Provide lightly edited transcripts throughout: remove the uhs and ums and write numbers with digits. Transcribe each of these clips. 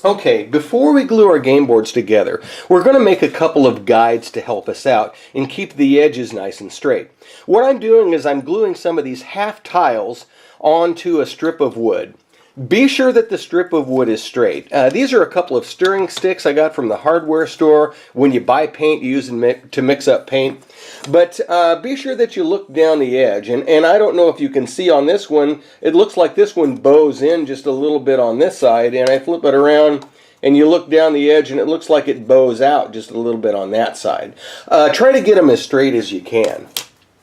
Okay, before we glue our game boards together, we're going to make a couple of guides to help us out and keep the edges nice and straight. What I'm doing is I'm gluing some of these half tiles onto a strip of wood. Be sure that the strip of wood is straight. These are a couple of stirring sticks I got from the hardware store. When you buy paint, you use them to mix up paint. But be sure that you look down the edge. And I don't know if you can see on this one, it looks like this one bows in just a little bit on this side. And I flip it around and you look down the edge and it looks like it bows out just a little bit on that side. Try to get them as straight as you can.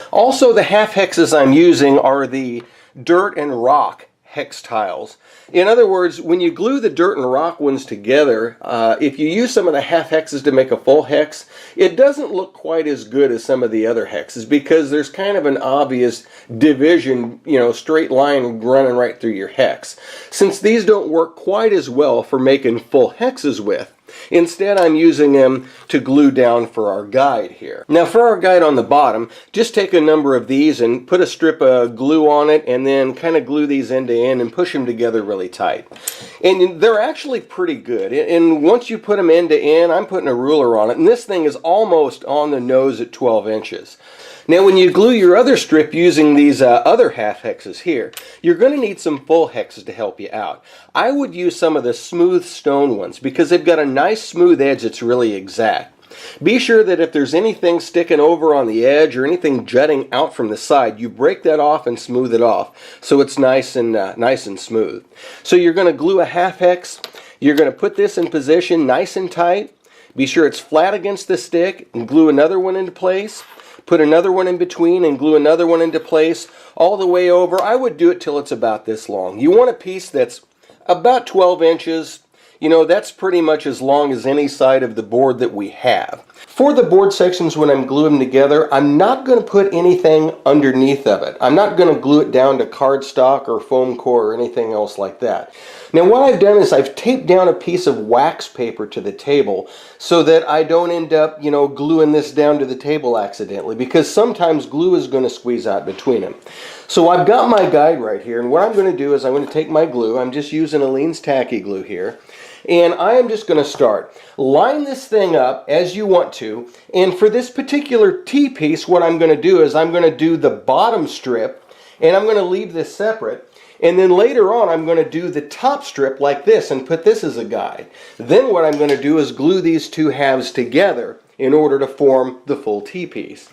Also, the half hexes I'm using are the dirt and rock hex tiles. In other words, when you glue the dirt and rock ones together, if you use some of the half hexes to make a full hex, it doesn't look quite as good as some of the other hexes because there's kind of an obvious division, straight line running right through your hex. Since these don't work quite as well for making full hexes with, instead, I'm using them to glue down for our guide here. Now for our guide on the bottom, just take a number of these and put a strip of glue on it and then kind of glue these end to end and push them together really tight. And they're actually pretty good. And once you put them end to end, I'm putting a ruler on it, and this thing is almost on the nose at 12 inches. Now when you glue your other strip using these other half hexes here, you're going to need some full hexes to help you out. I would use some of the smooth stone ones because they've got a nice smooth edge that's really exact. Be sure that if there's anything sticking over on the edge or anything jutting out from the side, you break that off and smooth it off so it's nice and smooth. So you're going to glue a half hex. You're going to put this in position nice and tight. Be sure it's flat against the stick and glue another one into place. Put another one in between and glue another one into place all the way over. I would do it till it's about this long. You want a piece that's about 12 inches. That's pretty much as long as any side of the board that we have. For the board sections, when I'm gluing them together, I'm not going to put anything underneath of it. I'm not going to glue it down to cardstock or foam core or anything else like that. Now what I've done is I've taped down a piece of wax paper to the table so that I don't end up, gluing this down to the table accidentally, because sometimes glue is going to squeeze out between them. So I've got my guide right here, and what I'm going to do is I'm going to take my glue. I'm just using Aleene's tacky glue here. And I am just going to start. Line this thing up as you want to. And for this particular T-piece, what I'm going to do is I'm going to do the bottom strip, and I'm going to leave this separate. And then later on, I'm going to do the top strip like this and put this as a guide. Then what I'm going to do is glue these two halves together in order to form the full T-piece.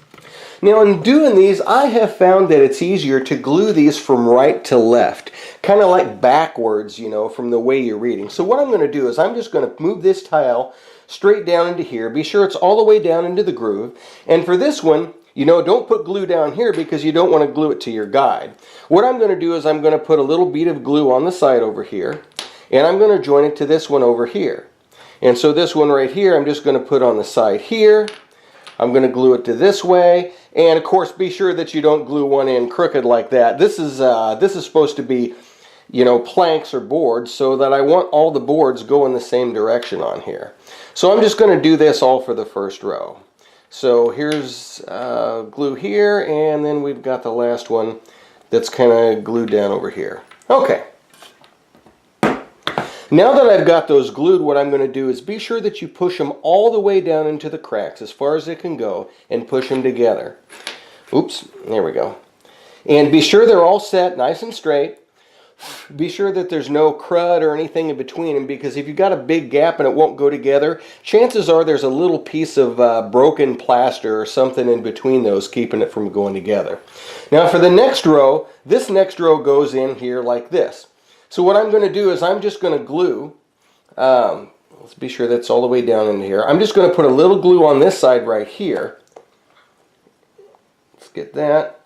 Now in doing these, I have found that it's easier to glue these from right to left, kind of like backwards, from the way you're reading. So what I'm going to do is I'm just going to move this tile straight down into here. Be sure it's all the way down into the groove. And for this one, don't put glue down here because you don't want to glue it to your guide. What I'm going to do is I'm going to put a little bead of glue on the side over here, and I'm going to join it to this one over here. And so this one right here, I'm just going to put on the side here. I'm going to glue it to this way, and of course be sure that you don't glue one end crooked like that. This is supposed to be, planks or boards, so that I want all the boards going the same direction on here. So I'm just going to do this all for the first row. So here's glue here, and then we've got the last one that's kind of glued down over here. Okay. Now that I've got those glued, what I'm going to do is be sure that you push them all the way down into the cracks as far as they can go and push them together. Oops, there we go. And be sure they're all set nice and straight. Be sure that there's no crud or anything in between them, because if you've got a big gap and it won't go together, chances are there's a little piece of broken plaster or something in between those keeping it from going together. Now for the next row, this next row goes in here like this. So what I'm going to do is I'm just going to glue, let's be sure that's all the way down into here. I'm just going to put a little glue on this side right here. Let's get that.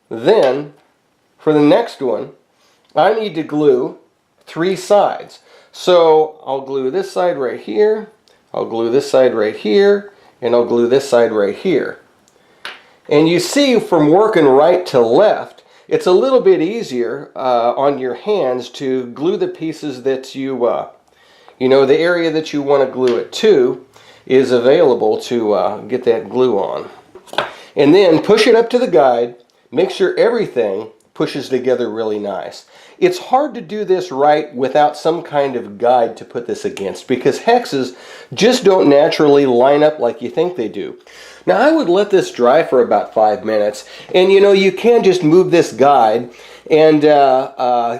Then, for the next one, I need to glue 3 sides. So I'll glue this side right here, I'll glue this side right here, and I'll glue this side right here. And you see from working right to left, it's a little bit easier on your hands to glue the pieces that you, the area that you want to glue it to is available to get that glue on. And then push it up to the guide, make sure everything pushes together really nice. It's hard to do this right without some kind of guide to put this against, because hexes just don't naturally line up like you think they do. Now I would let this dry for about 5 minutes, and you know, you can just move this guide and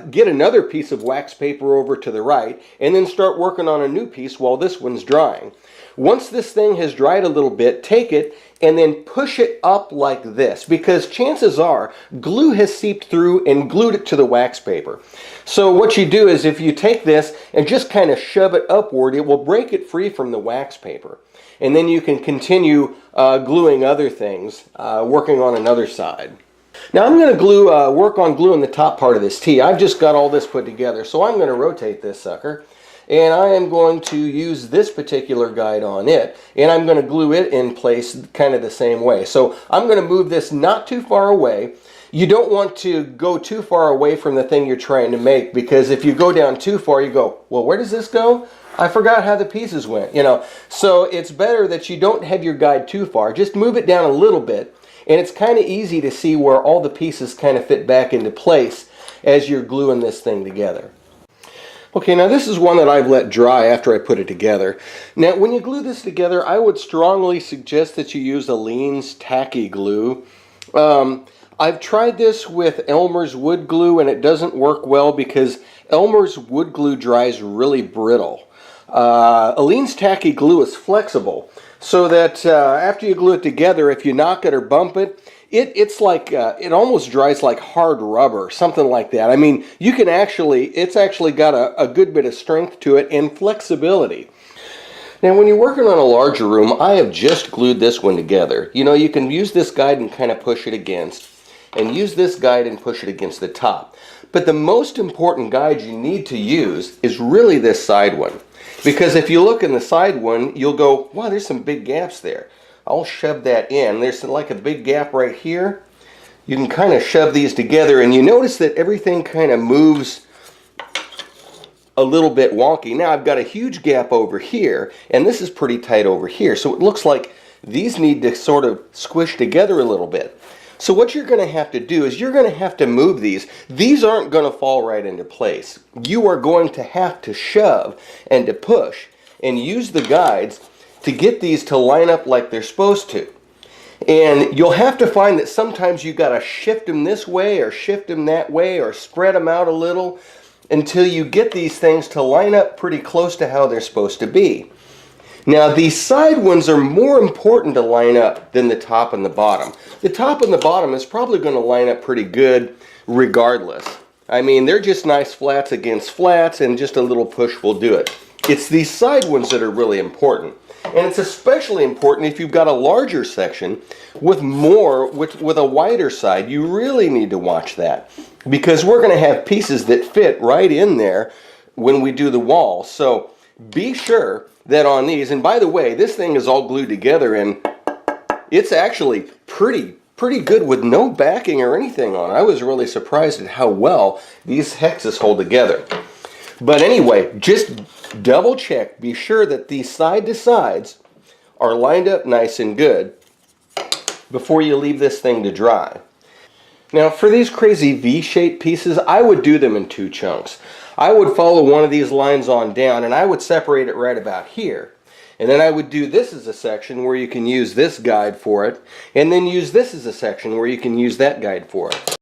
get another piece of wax paper over to the right, and then start working on a new piece while this one's drying. Once this thing has dried a little bit, take it and then push it up like this, because chances are glue has seeped through and glued it to the wax paper. So what you do is, if you take this and just kind of shove it upward, it will break it free from the wax paper. And then you can continue gluing other things, working on another side. Now I'm going to work on gluing the top part of this T. I've just got all this put together, so I'm going to rotate this sucker. And I am going to use this particular guide on it, and I'm going to glue it in place kind of the same way. So I'm going to move this not too far away. You don't want to go too far away from the thing you're trying to make, because if you go down too far, you go, well, where does this go? I forgot how the pieces went, you know. So it's better that you don't have your guide too far. Just move it down a little bit, and it's kind of easy to see where all the pieces kind of fit back into place as you're gluing this thing together. Okay, now this is one that I've let dry after I put it together. Now when you glue this together, I would strongly suggest that you use Aleene's tacky glue. I've tried this with Elmer's wood glue and it doesn't work well, because Elmer's wood glue dries really brittle. Aleene's tacky glue is flexible, so that after you glue it together, if you knock it or bump it, it's like it almost dries like hard rubber, something like that. I mean, you can it's actually got a good bit of strength to it and flexibility. Now when you're working on a larger room, I have just glued this one together. You know, you can use this guide and kind of push it against, and use this guide and push it against the top. But the most important guide you need to use is really this side one. Because if you look in the side one, you'll go, wow, there's some big gaps there. I'll shove that in. There's like a big gap right here. You can kind of shove these together, and you notice that everything kind of moves a little bit wonky. Now I've got a huge gap over here, and this is pretty tight over here. So it looks like these need to sort of squish together a little bit. So what you're going to have to do is you're going to have to move these. These aren't going to fall right into place. You are going to have to shove and to push and use the guides to get these to line up like they're supposed to. And you'll have to find that sometimes you got to shift them this way or shift them that way or spread them out a little until you get these things to line up pretty close to how they're supposed to be. Now these side ones are more important to line up than the top and the bottom. The top and the bottom is probably going to line up pretty good regardless. I mean, they're just nice flats against flats, and just a little push will do it. It's these side ones that are really important. And it's especially important if you've got a larger section with a wider side. You really need to watch that, because we're going to have pieces that fit right in there when we do the wall. So be sure that on these, and by the way, this thing is all glued together, and it's actually pretty good with no backing or anything on it. I was really surprised at how well these hexes hold together. But anyway, just double check, be sure that these side to sides are lined up nice and good before you leave this thing to dry. Now for these crazy V-shaped pieces, I would do them in 2 chunks. I would follow one of these lines on down, and I would separate it right about here. And then I would do this as a section where you can use this guide for it, and then use this as a section where you can use that guide for it.